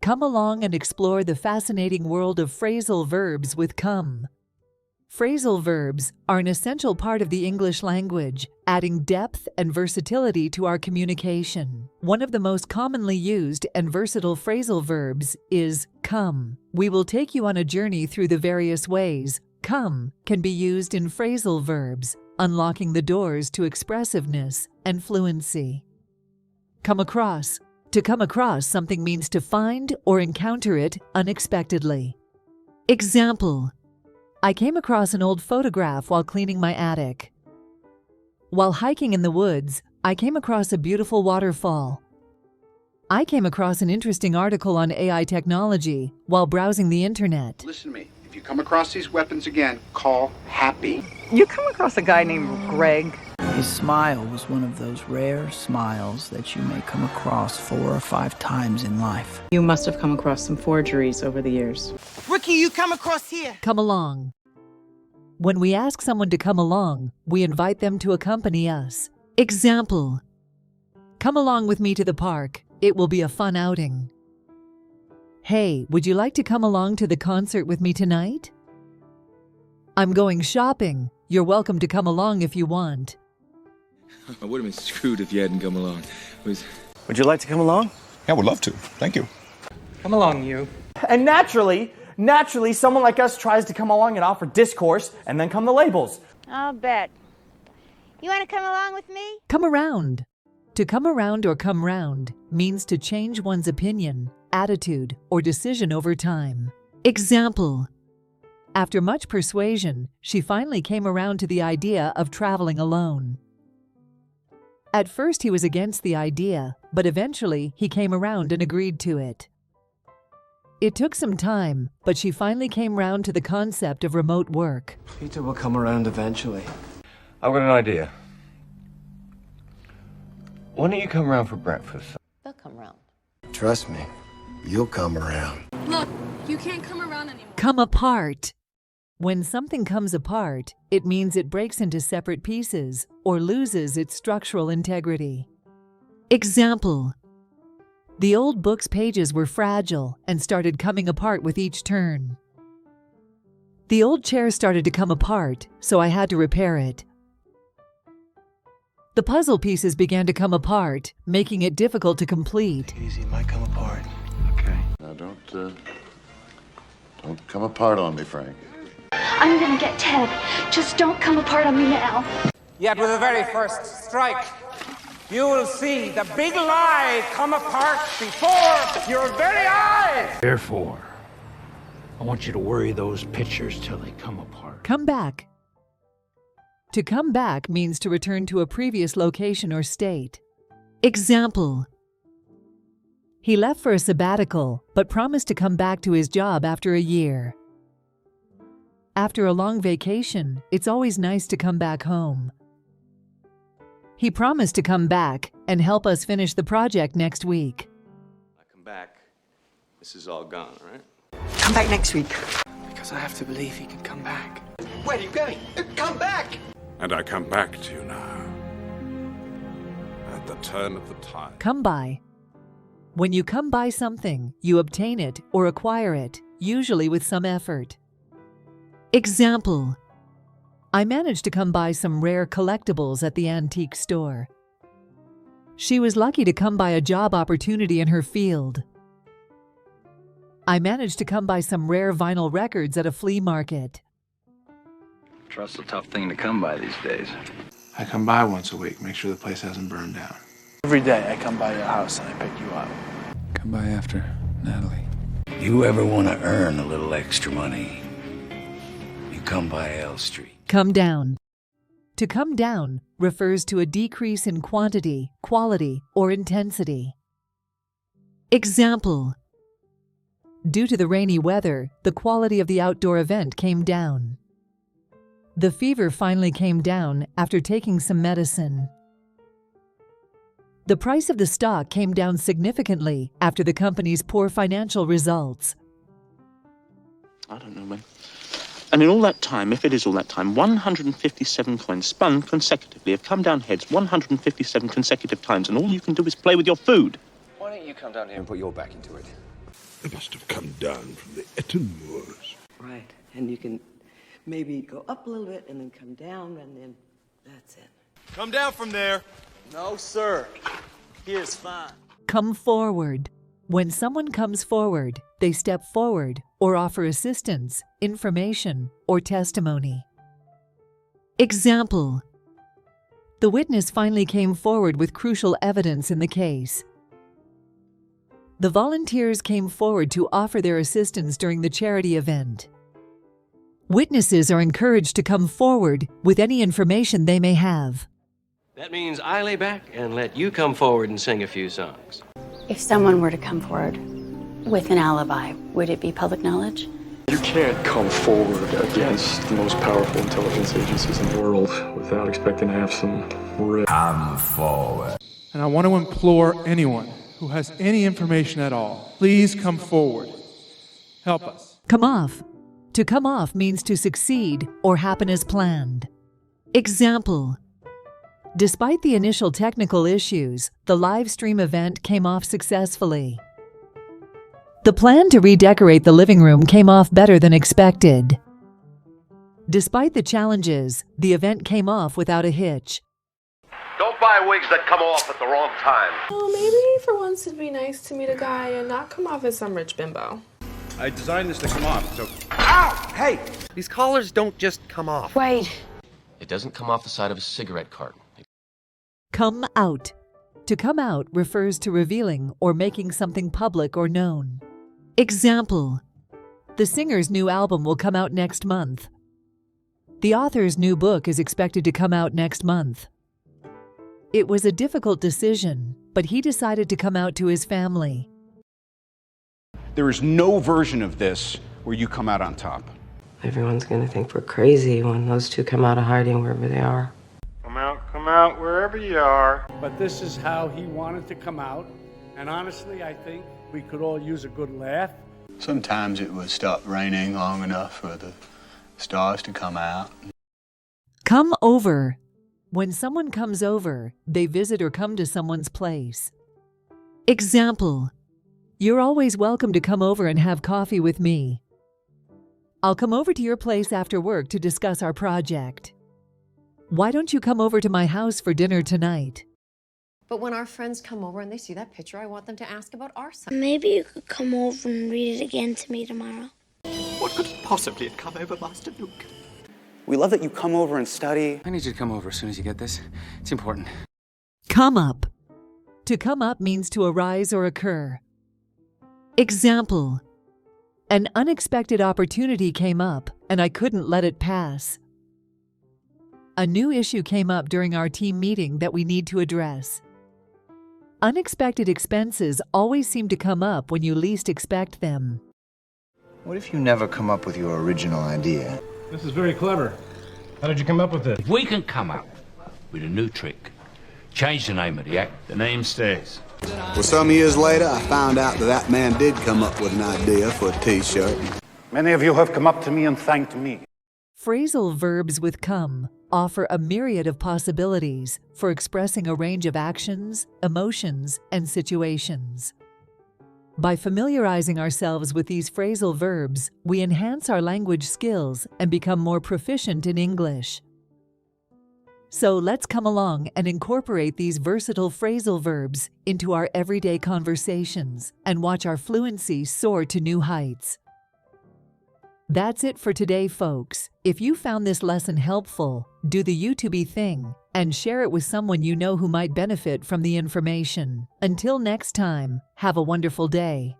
Come along and explore the fascinating world of phrasal verbs with come. Phrasal verbs are an essential part of the English language, adding depth and versatility to our communication. One of the most commonly used and versatile phrasal verbs is come. We will take you on a journey through the various ways come can be used in phrasal verbs, unlocking the doors to expressiveness and fluency. Come across. To come across something means to find or encounter it unexpectedly. Example: I came across an old photograph while cleaning my attic. While hiking in the woods, I came across a beautiful waterfall. I came across an interesting article on AI technology while browsing the internet. Listen to me. If you come across these weapons again, call happy. You come across a guy named Greg. His smile was one of those rare smiles that you may come across 4 or 5 times in life. You must have come across some forgeries over the years. Ricky, you come across here. Come along. When we ask someone to come along, we invite them to accompany us. Example: come along with me to the park. It will be a fun outing. Hey, would you like to come along to the concert with me tonight? I'm going shopping. You're welcome to come along if you want. I would have been screwed if you hadn't come along. Would you like to come along? Yeah, would love to. Thank you. Come along, you. And naturally, someone like us tries to come along and offer discourse, and then come the labels. I'll bet. You want to come along with me? Come around. To come around or come round means to change one's opinion, attitude, or decision over time. Example: after much persuasion, she finally came around to the idea of traveling alone. At first he was against the idea, but eventually he came around and agreed to it. It took some time, but she finally came round to the concept of remote work. Peter will come around eventually. I've got an idea. Why don't you come around for breakfast? They'll come round. Trust me, you'll come around. Look, you can't come around anymore. Come apart. When something comes apart, it means it breaks into separate pieces or loses its structural integrity. Example: the old book's pages were fragile and started coming apart with each turn. The old chair started to come apart, so I had to repair it. The puzzle pieces began to come apart, making it difficult to complete. Easy, it might come apart. Okay. Now don't come apart on me, Frank. I'm gonna get Ted. Just don't come apart on me now. Yet with the very first strike, you will see the big lie come apart before your very eyes. Therefore, I want you to worry those pictures till they come apart. Come back. To come back means to return to a previous location or state. Example: he left for a sabbatical, but promised to come back to his job after a year. After a long vacation, it's always nice to come back home. He promised to come back and help us finish the project next week. I come back, this is all gone, all right? Come back next week. Because I have to believe he can come back. Where are you going? Come back! And I come back to you now. At the turn of the tide. Come by. When you come by something, you obtain it or acquire it, usually with some effort. Example: I managed to come by some rare collectibles at the antique store. She was lucky to come by a job opportunity in her field. I managed to come by some rare vinyl records at a flea market. Trust's a tough thing to come by these days. I come by once a week, make sure the place hasn't burned down. Every day I come by your house and I pick you up. Come by after, Natalie. You ever want to earn a little extra money? You come by L Street. Come down. To come down refers to a decrease in quantity, quality, or intensity. Example: due to the rainy weather, the quality of the outdoor event came down. The fever finally came down after taking some medicine. The price of the stock came down significantly after the company's poor financial results. I don't know when. And in all that time, if it is all that time, 157 coins spun consecutively have come down heads 157 consecutive times, and all you can do is play with your food. Why don't you come down here and put your back into it? They must have come down from the Eton moors. Right, and you can maybe go up a little bit and then come down, and then that's it. Come down from there. No, sir. Here's fine. Come forward. When someone comes forward, they step forward or offer assistance, information, or testimony. Example: the witness finally came forward with crucial evidence in the case. The volunteers came forward to offer their assistance during the charity event. Witnesses are encouraged to come forward with any information they may have. That means I lay back and let you come forward and sing a few songs. If someone were to come forward with an alibi, would it be public knowledge? You can't come forward against the most powerful intelligence agencies in the world without expecting to have some risk. Come forward. And I want to implore anyone who has any information at all, please come forward. Help us. Come off. To come off means to succeed or happen as planned. Example: despite the initial technical issues, the live stream event came off successfully. The plan to redecorate the living room came off better than expected. Despite the challenges, the event came off without a hitch. Don't buy wigs that come off at the wrong time. Oh, maybe for once it'd be nice to meet a guy and not come off as some rich bimbo. I designed this to come off, so... Ow! Hey! These collars don't just come off. Wait. It doesn't come off the side of a cigarette carton. Come out. To come out refers to revealing or making something public or known. Example: the singer's new album will come out next month. The author's new book is expected to come out next month. It was a difficult decision, but he decided to come out to his family. There is no version of this where you come out on top. Everyone's gonna think we're crazy when those two come out of hiding wherever they are. Come out wherever you are. But this is how he wanted to come out. And honestly, I think we could all use a good laugh. Sometimes it would stop raining long enough for the stars to come out. Come over. When someone comes over, they visit or come to someone's place. Example: you're always welcome to come over and have coffee with me. I'll come over to your place after work to discuss our project. Why don't you come over to my house for dinner tonight? But when our friends come over and they see that picture, I want them to ask about our son. Maybe you could come over and read it again to me tomorrow. What could possibly have come over Master Luke? We love that you come over and study. I need you to come over as soon as you get this. It's important. Come up. To come up means to arise or occur. Example: an unexpected opportunity came up and I couldn't let it pass. A new issue came up during our team meeting that we need to address. Unexpected expenses always seem to come up when you least expect them. What if you never come up with your original idea? This is very clever. How did you come up with this? If we can come up with a new trick, change the name of the act, the name stays. Well, some years later, I found out that man did come up with an idea for a t-shirt. Many of you have come up to me and thanked me. Phrasal verbs with come offer a myriad of possibilities for expressing a range of actions, emotions, and situations. By familiarizing ourselves with these phrasal verbs, we enhance our language skills and become more proficient in English. So let's come along and incorporate these versatile phrasal verbs into our everyday conversations and watch our fluency soar to new heights. That's it for today, folks. If you found this lesson helpful, do the YouTube thing and share it with someone you know who might benefit from the information. Until next time, have a wonderful day.